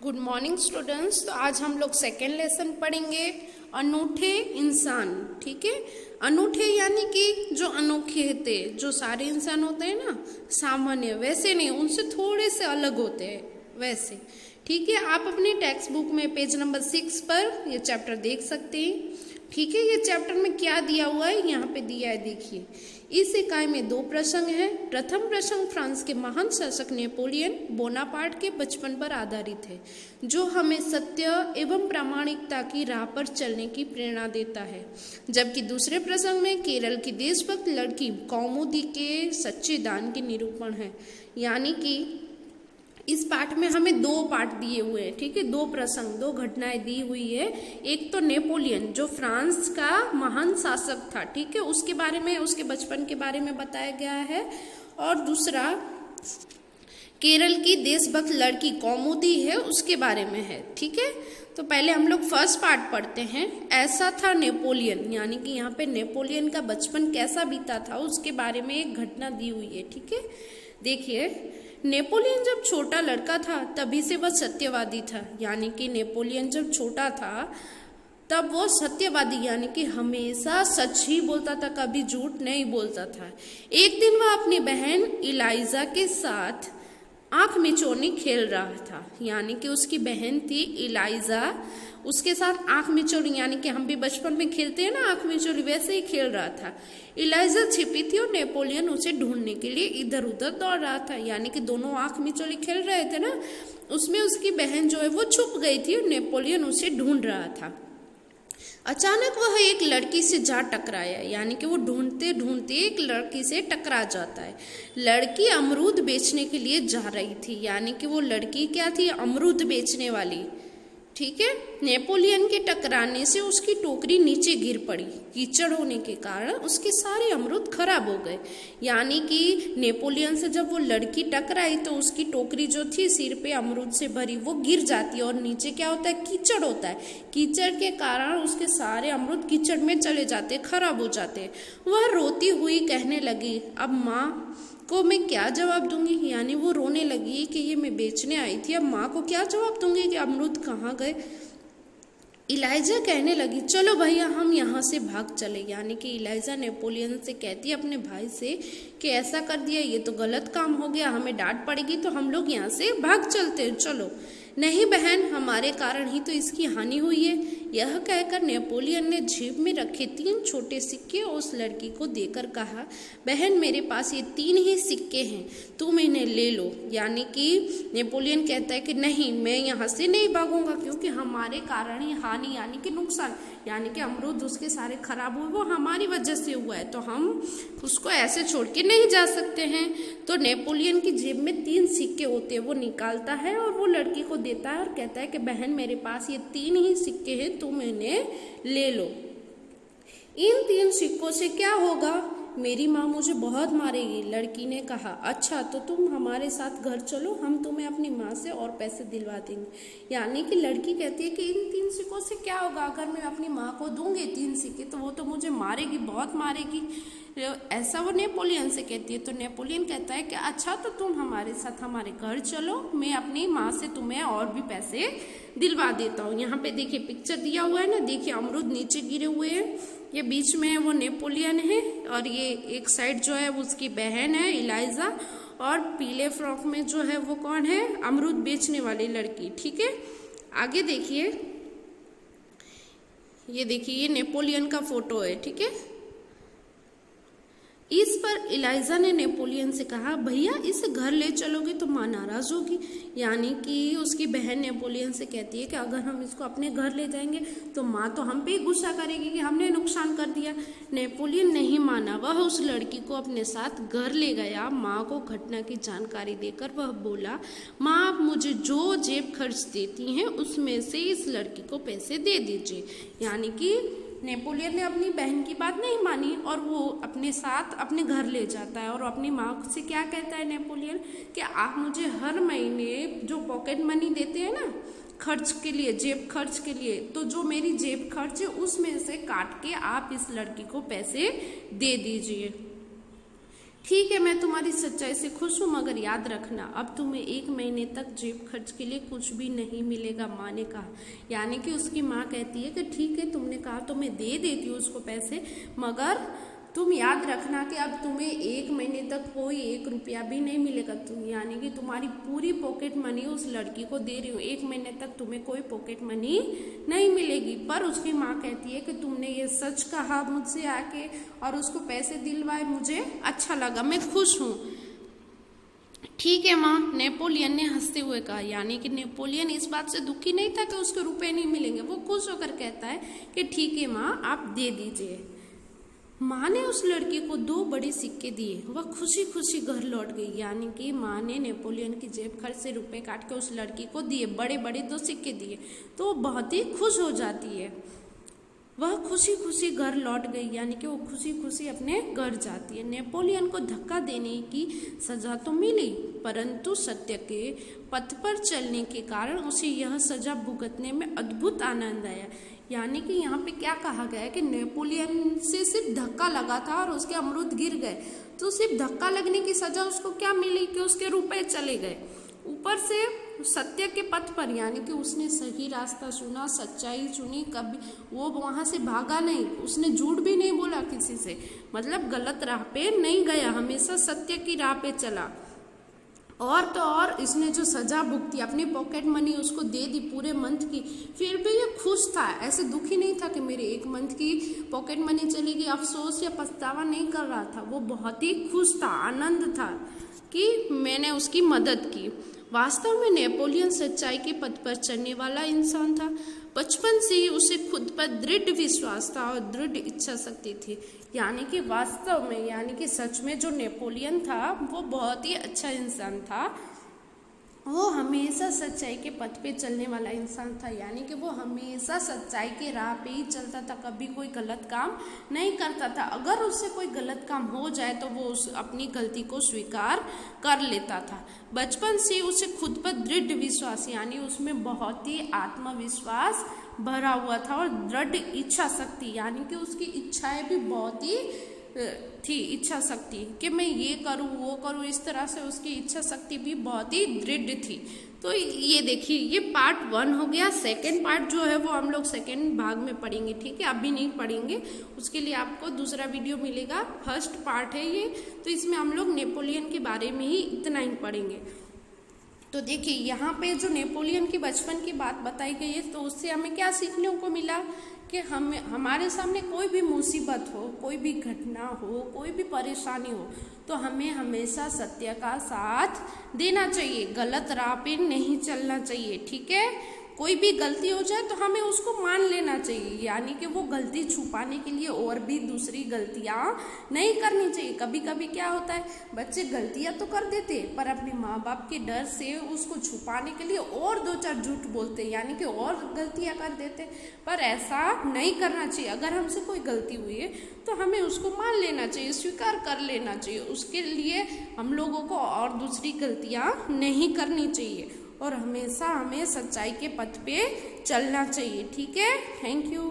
Good morning students. तो आज हम लोग सेकेंड लेसन पढ़ेंगे अनूठे इंसान। ठीक है, अनूठे यानी कि जो अनोखे होते, जो सारे इंसान होते हैं ना सामान्य, वैसे नहीं, उनसे थोड़े से अलग होते हैं वैसे। ठीक है, आप अपनी टेक्स्ट बुक में पेज नंबर 6 पर ये चैप्टर देख सकते हैं। ठीक है, ये चैप्टर में क्या दिया हुआ है यहाँ पे दिया है, देखिए। इस इकाई में 2 प्रसंग हैं। प्रथम प्रसंग फ्रांस के महान शासक नेपोलियन बोनापार्ट के बचपन पर आधारित है, जो हमें सत्य एवं प्रामाणिकता की राह पर चलने की प्रेरणा देता है। जबकि दूसरे प्रसंग में केरल की देशभक्त लड़की कौमुदी के सच्चे दान के निरूपण है। यानी कि इस पाठ में हमें 2 पाठ दिए हुए हैं। ठीक है, 2 प्रसंग, 2 घटनाएं दी हुई है। एक तो नेपोलियन जो फ्रांस का महान शासक था, ठीक है, उसके बारे में, उसके बचपन के बारे में बताया गया है। और दूसरा केरल की देशभक्त लड़की कौमुदी है, उसके बारे में है। ठीक है, तो पहले हम लोग फर्स्ट पार्ट पढ़ते हैं। ऐसा था नेपोलियन, यानी कि यहाँ पे नेपोलियन का बचपन कैसा बीता था उसके बारे में एक घटना दी हुई है। ठीक है, देखिए, नेपोलियन जब छोटा लड़का था तभी से वह सत्यवादी था। यानी कि नेपोलियन जब छोटा था तब वो सत्यवादी, यानी कि हमेशा सच ही बोलता था, कभी झूठ नहीं बोलता था। एक दिन वह अपनी बहन इलाइजा के साथ आंख मिचौनी खेल रहा था। यानी कि उसकी बहन थी इलाइजा, उसके साथ आंख मिचौली, यानी कि हम भी बचपन में खेलते हैं ना आंख मिचौली, वैसे ही खेल रहा था। इलाइजा छिपी थी और नेपोलियन उसे ढूंढने के लिए इधर उधर दौड़ रहा था। यानी कि दोनों आंख मिचौली खेल रहे थे ना, उसमें उसकी बहन जो है वो छुप गई थी और नेपोलियन उसे ढूंढ रहा था। अचानक वह एक लड़की से जा टकराया। यानी कि वो ढूंढते ढूंढते एक लड़की से टकरा जाता है। लड़की अमरूद बेचने के लिए जा रही थी। यानी कि वो लड़की क्या थी? अमरूद बेचने वाली। ठीक है, नेपोलियन के टकराने से उसकी टोकरी नीचे गिर पड़ी। कीचड़ होने के कारण उसके सारे अमरूद खराब हो गए। यानी कि नेपोलियन से जब वो लड़की टकराई तो उसकी टोकरी जो थी सिर पे अमरूद से भरी, वो गिर जाती है और नीचे क्या होता है? कीचड़ होता है। कीचड़ के कारण उसके सारे अमरूद कीचड़ में चले जाते, खराब हो जाते। वह रोती हुई कहने लगी, अब माँ को मैं क्या जवाब दूंगी? यानी वो रोने लगी कि ये मैं बेचने आई थी, अब माँ को क्या जवाब दूंगी कि अमरूद कहाँ गए? इलाइजा कहने लगी, चलो भैया हम यहाँ से भाग चले। यानी कि इलाइजा नेपोलियन से कहती है अपने भाई से कि ऐसा कर दिया, ये तो गलत काम हो गया, हमें डांट पड़ेगी, तो हम लोग यहाँ से भाग चलते हैं, चलो। नहीं बहन, हमारे कारण ही तो इसकी हानि हुई है। यह कहकर नेपोलियन ने जेब में रखे 3 छोटे सिक्के उस लड़की को देकर कहा, बहन मेरे पास ये 3 ही सिक्के हैं, तुम इन्हें ले लो। यानी कि नेपोलियन कहता है कि नहीं, मैं यहाँ से नहीं भागूंगा, क्योंकि हमारे कारण ही हानि, यानी कि नुकसान, यानी कि अमरूद उसके सारे खराब हुए, वो हमारी वजह से हुआ है, तो हम उसको ऐसे छोड़ के नहीं जा सकते हैं। तो नेपोलियन की जेब में 3 सिक्के होते हैं, वो निकालता है और वो लड़की को देता है और कहता है कि बहन मेरे पास ये 3 ही सिक्के हैं, तुम इन्हें ले लो। इन 3 सिक्कों से क्या होगा? मेरी माँ मुझे बहुत मारेगी। लड़की ने कहा, अच्छा तो तुम हमारे साथ घर चलो, हम तुम्हें अपनी माँ से और पैसे दिलवा देंगे। यानी कि लड़की कहती है कि इन 3 सिक्कों से क्या होगा? अगर मैं अपनी माँ को दूंगी 3 सिक्के तो वो तो मुझे मारेगी, बहुत मारेगी। ऐसा वो नेपोलियन से कहती है। तो नेपोलियन कहता है कि अच्छा तो तुम हमारे साथ हमारे घर चलो, मैं अपनी माँ से तुम्हें और भी पैसे दिलवा देता हूँ। यहाँ पे देखिए पिक्चर दिया हुआ है ना, देखिए अमरूद नीचे गिरे हुए हैं, ये बीच में है वो नेपोलियन है और ये एक साइड जो है वो उसकी बहन है इलाइजा, और पीले फ्रॉक में जो है वो कौन है? अमरूद बेचने वाली लड़की। ठीक है, आगे देखिए, ये देखिए ये नेपोलियन का फोटो है। ठीक है, इस पर इलाइजा ने नेपोलियन से कहा, भैया इसे घर ले चलोगे तो माँ नाराज होगी। यानी कि उसकी बहन नेपोलियन से कहती है कि अगर हम इसको अपने घर ले जाएंगे तो माँ तो हम पे ही गुस्सा करेगी कि हमने नुकसान कर दिया। नेपोलियन नहीं माना, वह उस लड़की को अपने साथ घर ले गया। माँ को घटना की जानकारी देकर वह बोला, माँ आप मुझे जो जेब खर्च देती हैं उसमें से इस लड़की को पैसे दे दीजिए। यानी कि नेपोलियन ने अपनी बहन की बात नहीं मानी और वो अपने साथ अपने घर ले जाता है और अपनी माँ से क्या कहता है नेपोलियन कि आप मुझे हर महीने जो पॉकेट मनी देते हैं ना खर्च के लिए, जेब खर्च के लिए, तो जो मेरी जेब खर्च है उसमें से काट के आप इस लड़की को पैसे दे दीजिए। ठीक है, मैं तुम्हारी सच्चाई से खुश हूँ, मगर याद रखना अब तुम्हें 1 महीने तक जेब खर्च के लिए कुछ भी नहीं मिलेगा, माँ ने कहा। यानी कि उसकी माँ कहती है कि ठीक है, तुमने कहा तो मैं दे देती हूँ उसको पैसे, मगर तुम याद रखना कि अब तुम्हें 1 महीने तक कोई 1 रुपया भी नहीं मिलेगा। तुम यानी कि तुम्हारी पूरी पॉकेट मनी उस लड़की को दे रही हो, 1 महीने तक तुम्हें कोई पॉकेट मनी नहीं मिलेगी। पर उसकी माँ कहती है कि तुमने ये सच कहा मुझसे आके और उसको पैसे दिलवाए, मुझे अच्छा लगा, मैं खुश हूँ। ठीक है माँ, नेपोलियन ने हंसते हुए कहा। यानी कि नेपोलियन इस बात से दुखी नहीं था कि उसको रुपए नहीं मिलेंगे, वो खुश होकर कहता है कि ठीक है माँ, आप दे दीजिए। माँ ने उस लड़की को 2 बड़े सिक्के दिए, वह खुशी खुशी घर लौट गई। यानी कि माँ ने नेपोलियन की जेब खर्च से रुपए काट के उस लड़की को दिए, बड़े बड़े 2 सिक्के दिए, तो वो बहुत ही खुश हो जाती है। वह खुशी खुशी घर लौट गई, यानी कि वो खुशी खुशी अपने घर जाती है। नेपोलियन को धक्का देने की सजा तो मिली, परंतु सत्य के पथ पर चलने के कारण उसे यह सजा भुगतने में अद्भुत आनंद आया। यानी कि यहाँ पे क्या कहा गया है कि नेपोलियन से सिर्फ धक्का लगा था और उसके अमरूद गिर गए, तो सिर्फ धक्का लगने की सजा उसको क्या मिली कि उसके रुपए चले गए। ऊपर से सत्य के पथ पर, यानी कि उसने सही रास्ता चुना, सच्चाई चुनी, कभी वो वहां से भागा नहीं, उसने झूठ भी नहीं बोला किसी से, मतलब गलत राह पे नहीं गया, हमेशा सत्य की राह पे चला। और तो और इसने जो सजा भुगती, अपनी पॉकेट मनी उसको दे दी पूरे मंथ की, फिर भी ये खुश था, ऐसे दुखी नहीं था कि मेरे 1 मंथ की पॉकेट मनी चली गई, अफसोस या पछतावा नहीं कर रहा था, वो बहुत ही खुश था, आनंद था कि मैंने उसकी मदद की। वास्तव में नेपोलियन सच्चाई के पथ पर चलने वाला इंसान था। बचपन से ही उसे खुद पर दृढ़ विश्वास था और दृढ़ इच्छा शक्ति थी। यानी कि वास्तव में, यानी कि सच में जो नेपोलियन था वो बहुत ही अच्छा इंसान था, वो हमेशा सच्चाई के पथ पे चलने वाला इंसान था। यानी कि वो हमेशा सच्चाई के राह पे ही चलता था, कभी कोई गलत काम नहीं करता था। अगर उससे कोई गलत काम हो जाए तो वो अपनी गलती को स्वीकार कर लेता था। बचपन से उसे खुद पर दृढ़ विश्वास, यानी उसमें बहुत ही आत्मविश्वास भरा हुआ था और दृढ़ इच्छा शक्ति, यानी कि उसकी इच्छाएं भी बहुत ही थी, इच्छा शक्ति कि मैं ये करूँ वो करूँ, इस तरह से उसकी इच्छा शक्ति भी बहुत ही दृढ़ थी। तो ये देखिए, ये पार्ट 1 हो गया। सेकंड पार्ट जो है वो हम लोग सेकंड भाग में पढ़ेंगे, ठीक है, अभी नहीं पढ़ेंगे, उसके लिए आपको दूसरा वीडियो मिलेगा। फर्स्ट पार्ट है ये, तो इसमें हम लोग नेपोलियन के बारे में ही इतना ही पढ़ेंगे। तो देखिए, यहाँ पे जो नेपोलियन की बचपन की बात बताई गई है, तो उससे हमें क्या सीखने को मिला कि हमारे सामने कोई भी मुसीबत हो, कोई भी घटना हो, कोई भी परेशानी हो, तो हमें हमेशा सत्य का साथ देना चाहिए, गलत राह पे नहीं चलना चाहिए, ठीक है। कोई भी गलती हो जाए तो हमें उसको मान लेना चाहिए, यानी कि वो गलती छुपाने के लिए और भी दूसरी गलतियां नहीं करनी चाहिए। कभी कभी क्या होता है, बच्चे गलतियां तो कर देते पर अपने माँ बाप के डर से उसको छुपाने के लिए और 2-4 झूठ बोलते, यानी कि और गलतियां कर देते। पर ऐसा नहीं करना चाहिए। अगर हमसे कोई गलती हुई है तो हमें उसको मान लेना चाहिए, स्वीकार कर लेना चाहिए। उसके लिए हम लोगों को और दूसरी गलतियां नहीं करनी चाहिए और हमेशा हमें सच्चाई के पथ पे चलना चाहिए, ठीक है। Thank you.